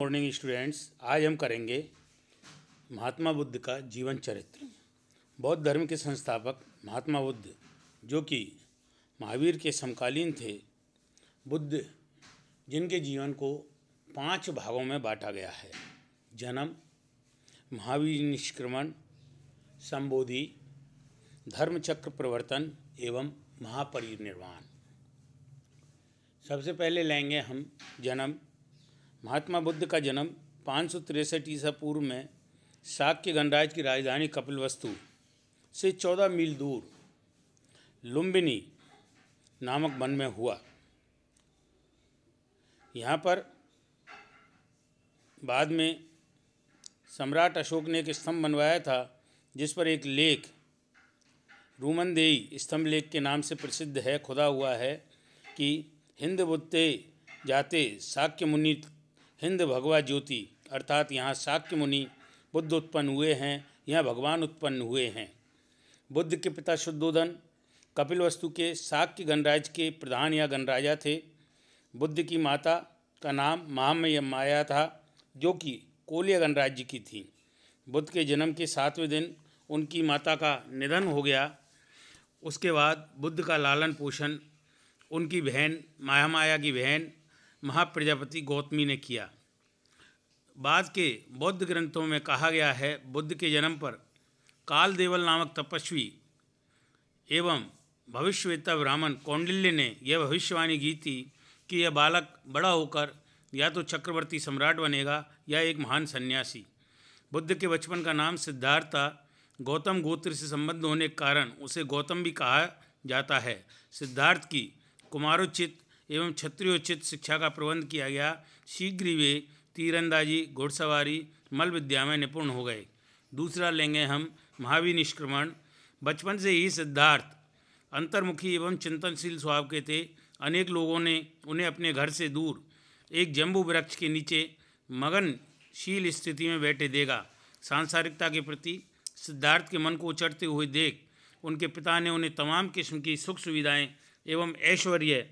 Morning students, आज हम करेंगे महात्मा बुद्ध का जीवन चरित्र। बौद्ध धर्म के संस्थापक महात्मा बुद्ध, जो कि महावीर के समकालीन थे, बुद्ध जिनके जीवन को 5 भागों में बांटा गया है: जन्म, महावीर निष्क्रमण, संबोधि, धर्मचक्र प्रवर्तन एवं महापरिनिर्वाण। सबसे पहले लेंगे हम जन्म। महात्मा बुद्ध का जन्म 563 ईसा पूर्व में शाक्य गणराज्य की राजधानी कपिलवस्तु से 14 मील दूर लुम्बिनी नामक वन में हुआ। यहाँ पर बाद में सम्राट अशोक ने एक स्तंभ बनवाया था, जिस पर एक लेख रूमनदेई स्तंभ लेख के नाम से प्रसिद्ध है, खुदा हुआ है कि हिंद बुत्ते जाते शाक्य मुनि हिंद भगवा ज्योति, अर्थात यहाँ शाक्य मुनि बुद्ध उत्पन्न हुए हैं, यहाँ भगवान उत्पन्न हुए हैं। बुद्ध के पिता शुद्धोधन कपिलवस्तु के शाक्य गणराज्य के प्रधान या गणराजा थे। बुद्ध की माता का नाम महामाया था, जो कि कोलिया गणराज्य की थी। बुद्ध के जन्म के 7वें दिन उनकी माता का निधन हो गया। उसके बाद बुद्ध का लालन पोषण उनकी बहन महामाया की बहन महाप्रजापति गौतमी ने किया। बाद के बौद्ध ग्रंथों में कहा गया है, बुद्ध के जन्म पर कालदेवल नामक तपस्वी एवं भविष्यवेत्ता ब्राह्मण कौंडिल्य ने यह भविष्यवाणी की थी कि यह बालक बड़ा होकर या तो चक्रवर्ती सम्राट बनेगा या एक महान सन्यासी। बुद्ध के बचपन का नाम सिद्धार्थ था। गौतम गोत्र से संबंध होने के कारण उसे गौतम भी कहा जाता है। सिद्धार्थ की कुमारोचित एवं क्षत्रियोचित शिक्षा का प्रबंध किया गया। शीघ्र ही वे तीरंदाजी, घुड़सवारी, मल विद्या में निपुण हो गए। दूसरा लेंगे हम महावीर निष्क्रमण। बचपन से ही सिद्धार्थ अंतर्मुखी एवं चिंतनशील स्वभाव के थे। अनेक लोगों ने उन्हें अपने घर से दूर एक जम्बू वृक्ष के नीचे मगनशील स्थिति में बैठे देखा। सांसारिकता के प्रति सिद्धार्थ के मन को उचटते हुए देख उनके पिता ने उन्हें तमाम किस्म की सुख सुविधाएं एवं ऐश्वर्य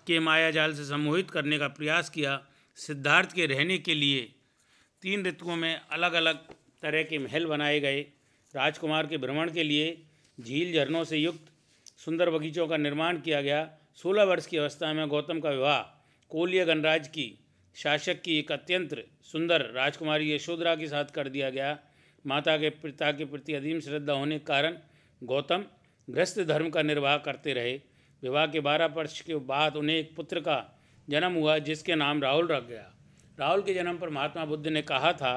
के मायाजाल से सम्मोहित करने का प्रयास किया। सिद्धार्थ के रहने के लिए 3 ऋतुओं में अलग अलग तरह के महल बनाए गए। राजकुमार के भ्रमण के लिए झील झरनों से युक्त सुंदर बगीचों का निर्माण किया गया। 16 वर्ष की अवस्था में गौतम का विवाह कोलिया गणराज्य की शासक की एक अत्यंत सुंदर राजकुमारी यशोधरा के साथ कर दिया गया। माता के पिता के प्रति अधीम श्रद्धा होने के कारण गौतम गृहस्थ धर्म का निर्वाह करते रहे। विवाह के 12 वर्ष के बाद उन्हें एक पुत्र का जन्म हुआ, जिसके नाम राहुल रख गया। राहुल के जन्म पर महात्मा बुद्ध ने कहा था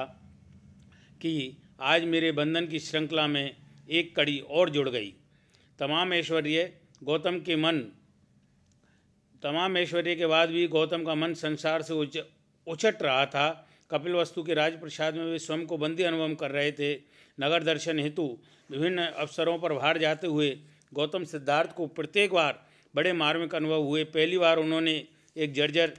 कि आज मेरे बंधन की श्रृंखला में एक कड़ी और जुड़ गई। तमाम ऐश्वर्य के बाद भी गौतम का मन संसार से उछट रहा था। कपिलवस्तु के राजप्रसाद में वे स्वयं को बंदी अनुभव कर रहे थे। नगर दर्शन हेतु विभिन्न अवसरों पर बाहर जाते हुए गौतम सिद्धार्थ को प्रत्येक बार बड़े मार्मिक अनुभव हुए। पहली बार उन्होंने एक जर्जर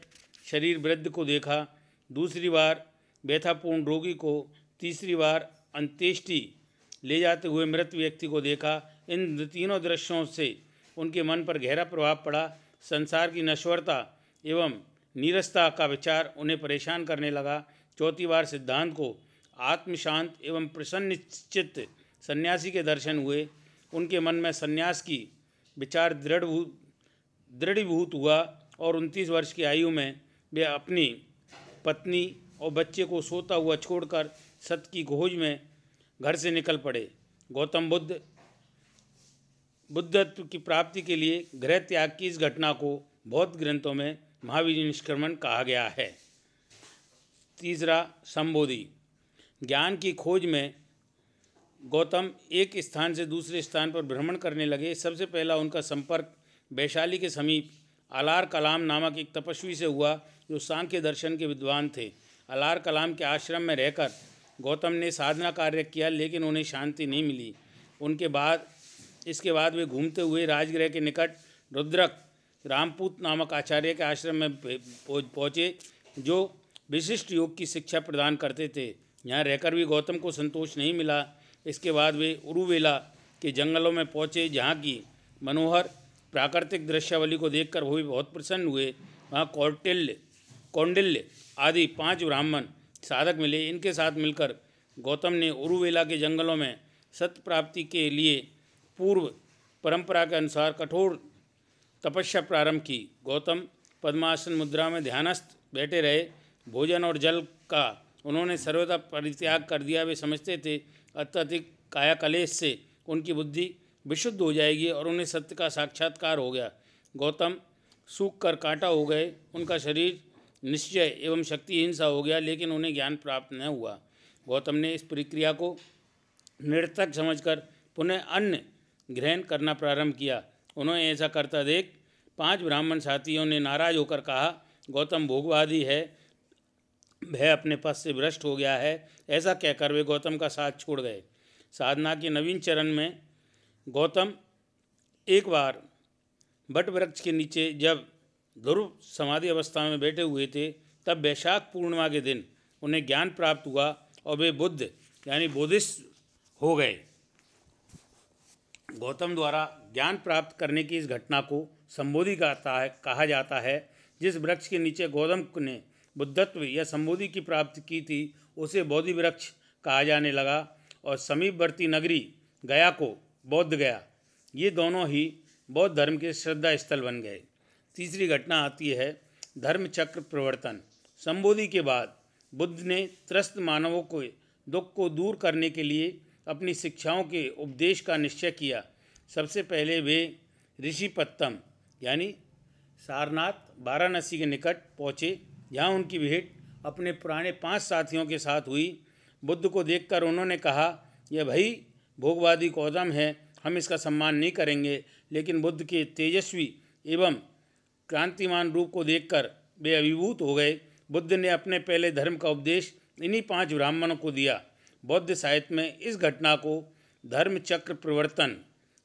शरीर वृद्ध को देखा, दूसरी बार व्यथापूर्ण रोगी को, तीसरी बार अंत्येष्टि ले जाते हुए मृत व्यक्ति को देखा। इन तीनों दृश्यों से उनके मन पर गहरा प्रभाव पड़ा। संसार की नश्वरता एवं नीरसता का विचार उन्हें परेशान करने लगा। चौथी बार सिद्धांत को आत्मशांत एवं प्रसन्नचित्त सन्यासी के दर्शन हुए। उनके मन में सन्यास की विचार दृढ़ीभूत हुआ और 29 वर्ष की आयु में वे अपनी पत्नी और बच्चे को सोता हुआ छोड़कर सत्य की खोज में घर से निकल पड़े। गौतम बुद्धत्व की प्राप्ति के लिए गृह त्याग की इस घटना को बौद्ध ग्रंथों में महावीर निष्क्रमण कहा गया है। तीसरा, संबोधि। ज्ञान की खोज में गौतम एक स्थान से दूसरे स्थान पर भ्रमण करने लगे। सबसे पहला उनका संपर्क वैशाली के समीप अलार कलाम नामक एक तपस्वी से हुआ, जो सांख्य दर्शन के विद्वान थे। अलार कलाम के आश्रम में रहकर गौतम ने साधना कार्य किया, लेकिन उन्हें शांति नहीं मिली। इसके बाद वे घूमते हुए राजगृह के निकट रुद्रक रामपूत नामक आचार्य के आश्रम में पहुँचे, जो विशिष्ट योग की शिक्षा प्रदान करते थे। यहाँ रहकर भी गौतम को संतोष नहीं मिला। इसके बाद वे उरुवेला के जंगलों में पहुँचे, जहाँ की मनोहर प्राकृतिक दृश्यावली को देखकर वो भी बहुत प्रसन्न हुए। वहाँ कौंडिल्य आदि 5 ब्राह्मण साधक मिले। इनके साथ मिलकर गौतम ने उरुवेला के जंगलों में सत्य प्राप्ति के लिए पूर्व परंपरा के अनुसार कठोर तपस्या प्रारंभ की। गौतम पद्मासन मुद्रा में ध्यानस्थ बैठे रहे। भोजन और जल का उन्होंने सर्वथा परित्याग कर दिया। वे समझते थे अत्यधिक कायाकलेश से उनकी बुद्धि विशुद्ध हो जाएगी और उन्हें सत्य का साक्षात्कार हो गया। गौतम सूख कर कांटा हो गए। उनका शरीर निश्चय एवं शक्तिहीन सा हो गया, लेकिन उन्हें ज्ञान प्राप्त न हुआ। गौतम ने इस प्रक्रिया को निरर्थक समझकर पुनः अन्न ग्रहण करना प्रारंभ किया। उन्होंने ऐसा करता देख 5 ब्राह्मण साथियों ने नाराज होकर कहा, गौतम भोगवादी है, वह अपने पद से भ्रष्ट हो गया है। ऐसा कहकर वे गौतम का साथ छोड़ गए। साधना के नवीन चरण में गौतम एक बार बट वृक्ष के नीचे जब ध्रुव समाधि अवस्था में बैठे हुए थे, तब वैशाख पूर्णिमा के दिन उन्हें ज्ञान प्राप्त हुआ और वे बुद्ध यानी बुद्धिस्ट हो गए। गौतम द्वारा ज्ञान प्राप्त करने की इस घटना को संबोधि कहा जाता है। जिस वृक्ष के नीचे गौतम ने बुद्धत्व या संबोधि की प्राप्ति की थी, उसे बोधि वृक्ष कहा जाने लगा और समीपवर्ती नगरी गया को बौद्ध गया। ये दोनों ही बौद्ध धर्म के श्रद्धा स्थल बन गए। तीसरी घटना आती है धर्म चक्र प्रवर्तन। संबोधि के बाद बुद्ध ने त्रस्त मानवों को दुख को दूर करने के लिए अपनी शिक्षाओं के उपदेश का निश्चय किया। सबसे पहले वे ऋषिपत्तम यानी सारनाथ वाराणसी के निकट पहुँचे, जहाँ उनकी भेंट अपने पुराने 5 साथियों के साथ हुई। बुद्ध को देखकर उन्होंने कहा, यह भाई भोगवादी गौतम है, हम इसका सम्मान नहीं करेंगे। लेकिन बुद्ध के तेजस्वी एवं क्रांतिमान रूप को देखकर वे अभिभूत हो गए। बुद्ध ने अपने पहले धर्म का उपदेश इन्हीं 5 ब्राह्मणों को दिया। बौद्ध साहित्य में इस घटना को धर्म चक्र प्रवर्तन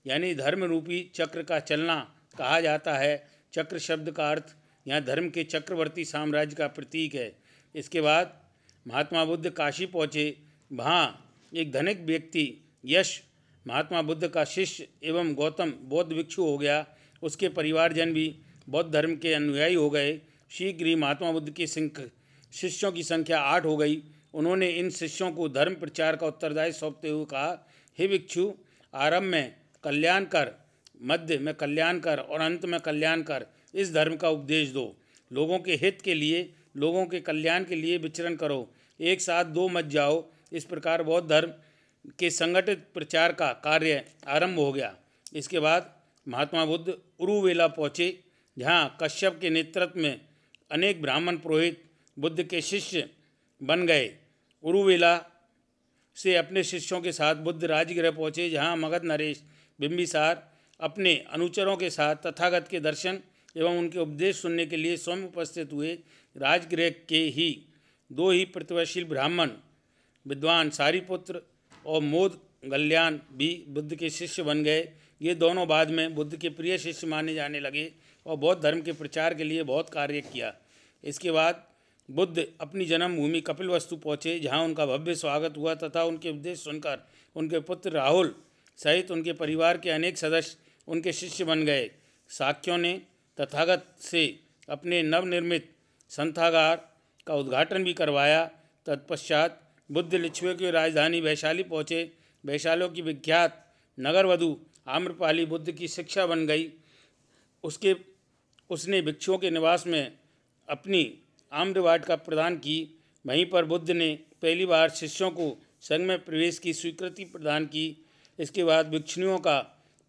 यानी धर्म रूपी चक्र का चलना कहा जाता है। चक्र शब्द का अर्थ यहाँ धर्म के चक्रवर्ती साम्राज्य का प्रतीक है। इसके बाद महात्मा बुद्ध काशी पहुँचे। वहाँ एक धनिक व्यक्ति यश महात्मा बुद्ध का शिष्य एवं गौतम बौद्ध भिक्षु हो गया। उसके परिवारजन भी बौद्ध धर्म के अनुयायी हो गए। शीघ्र ही महात्मा बुद्ध के शिष्यों की संख्या 8 हो गई। उन्होंने इन शिष्यों को धर्म प्रचार का उत्तरदायित्व सौंपते हुए कहा, हे भिक्षु, आरंभ में कल्याण कर, मध्य में कल्याण कर और अंत में कल्याण कर, इस धर्म का उपदेश दो। लोगों के हित के लिए, लोगों के कल्याण के लिए विचरण करो, एक साथ दो मत जाओ। इस प्रकार बौद्ध धर्म के संगठित प्रचार का कार्य आरंभ हो गया। इसके बाद महात्मा बुद्ध उरुवेला पहुँचे, जहाँ कश्यप के नेतृत्व में अनेक ब्राह्मण पुरोहित बुद्ध के शिष्य बन गए। उरुवेला से अपने शिष्यों के साथ बुद्ध राजगृह पहुँचे, जहाँ मगध नरेश बिंबिसार अपने अनुचरों के साथ तथागत के दर्शन एवं उनके उपदेश सुनने के लिए स्वयं उपस्थित हुए। राजगृह के ही 2 ही प्रतिभाशील ब्राह्मण विद्वान सारिपुत्र और मोद गल्याण भी बुद्ध के शिष्य बन गए। ये दोनों बाद में बुद्ध के प्रिय शिष्य माने जाने लगे और बौद्ध धर्म के प्रचार के लिए बहुत कार्य किया। इसके बाद बुद्ध अपनी जन्मभूमि कपिलवस्तु पहुँचे, जहाँ उनका भव्य स्वागत हुआ तथा उनके उपदेश सुनकर उनके पुत्र राहुल सहित उनके परिवार के अनेक सदस्य उनके शिष्य बन गए। शाक्यों ने तथागत से अपने नवनिर्मित संथागार का उद्घाटन भी करवाया। तत्पश्चात बुद्ध लिच्छवी की राजधानी वैशाली पहुँचे। वैशालियों की विख्यात नगरवधु आम्रपाली बुद्ध की शिक्षा बन गई। उसने भिक्षुओं के निवास में अपनी आम्रवाटिका प्रदान की। वहीं पर बुद्ध ने पहली बार शिष्यों को संघ में प्रवेश की स्वीकृति प्रदान की। इसके बाद भिक्षुणियों का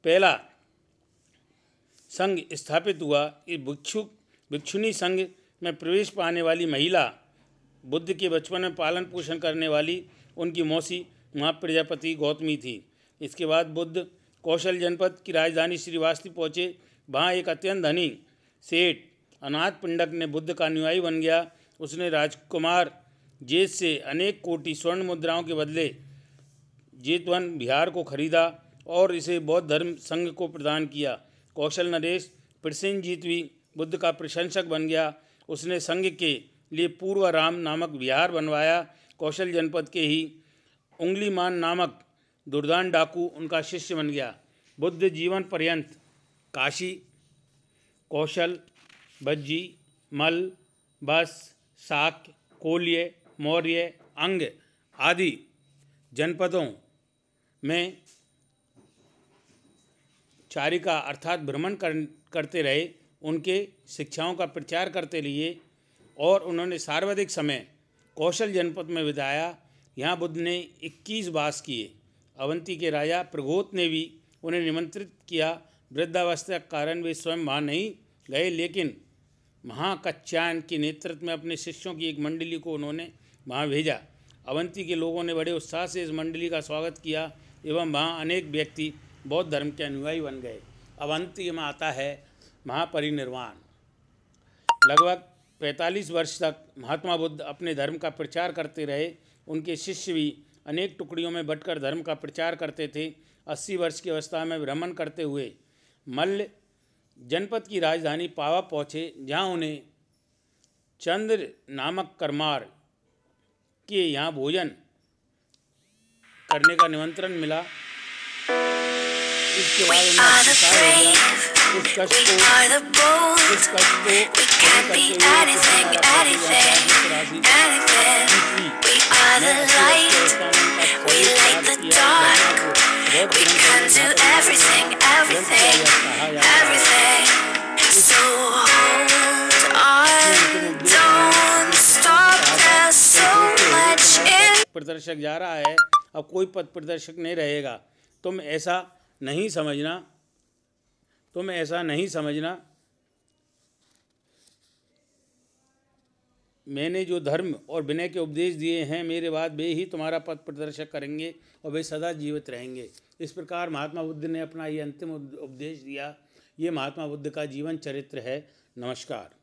पहला संघ स्थापित हुआ। इस भिक्षुणी संघ में प्रवेश पाने वाली महिला बुद्ध के बचपन में पालन पोषण करने वाली उनकी मौसी माँ प्रजापति गौतमी थी। इसके बाद बुद्ध कौशल जनपद की राजधानी श्रीवास्तव पहुँचे। वहाँ एक अत्यंत धनी सेठ अनाथ पिंडक ने बुद्ध का अनुयायी बन गया। उसने राजकुमार जेत से अनेक कोटि स्वर्ण मुद्राओं के बदले जेतवन विहार को खरीदा और इसे बौद्ध धर्म संघ को प्रदान किया। कौशल नरेश प्रसेनजीत भी बुद्ध का प्रशंसक बन गया। उसने संघ के लिए पूर्वाराम नामक विहार बनवाया। कौशल जनपद के ही उंगलीमान नामक दुर्दान डाकू उनका शिष्य बन गया। बुद्ध जीवन पर्यंत काशी, कौशल, भज्जी, मल, बस, शाक्य, कोल्य, मौर्य, अंग आदि जनपदों में चारिका अर्थात भ्रमण करते रहे, उनके शिक्षाओं का प्रचार करते लिए और उन्होंने सर्वाधिक समय कौशल जनपद में बिताया। यहाँ बुद्ध ने 21 वास किए। अवंती के राजा प्रघोत ने भी उन्हें निमंत्रित किया। वृद्धावस्था के कारण वे स्वयं वहाँ नहीं गए, लेकिन महाकच्यायन के नेतृत्व में अपने शिष्यों की एक मंडली को उन्होंने वहाँ भेजा। अवंती के लोगों ने बड़े उत्साह से इस मंडली का स्वागत किया एवं वहाँ अनेक व्यक्ति बौद्ध धर्म के अनुयायी बन गए। अवंती में आता है महापरिनिर्वाण। लगभग 45 वर्ष तक महात्मा बुद्ध अपने धर्म का प्रचार करते रहे। उनके शिष्य भी अनेक टुकड़ियों में बंटकर धर्म का प्रचार करते थे। 80 वर्ष की अवस्था में भ्रमण करते हुए मल्ल जनपद की राजधानी पावा पहुँचे, जहाँ उन्हें चंद्र नामक करमार के यहाँ भोजन करने का निमंत्रण मिला। इसके बाद इस कष्ट को प्रदर्शक जा रहा है, अब कोई पथ प्रदर्शक नहीं रहेगा। तुम ऐसा नहीं समझना। मैंने जो धर्म और विनय के उपदेश दिए हैं, मेरे बाद वे ही तुम्हारा पथ प्रदर्शक करेंगे और वे सदा जीवित रहेंगे। इस प्रकार महात्मा बुद्ध ने अपना ये अंतिम उपदेश दिया। ये महात्मा बुद्ध का जीवन चरित्र है। नमस्कार।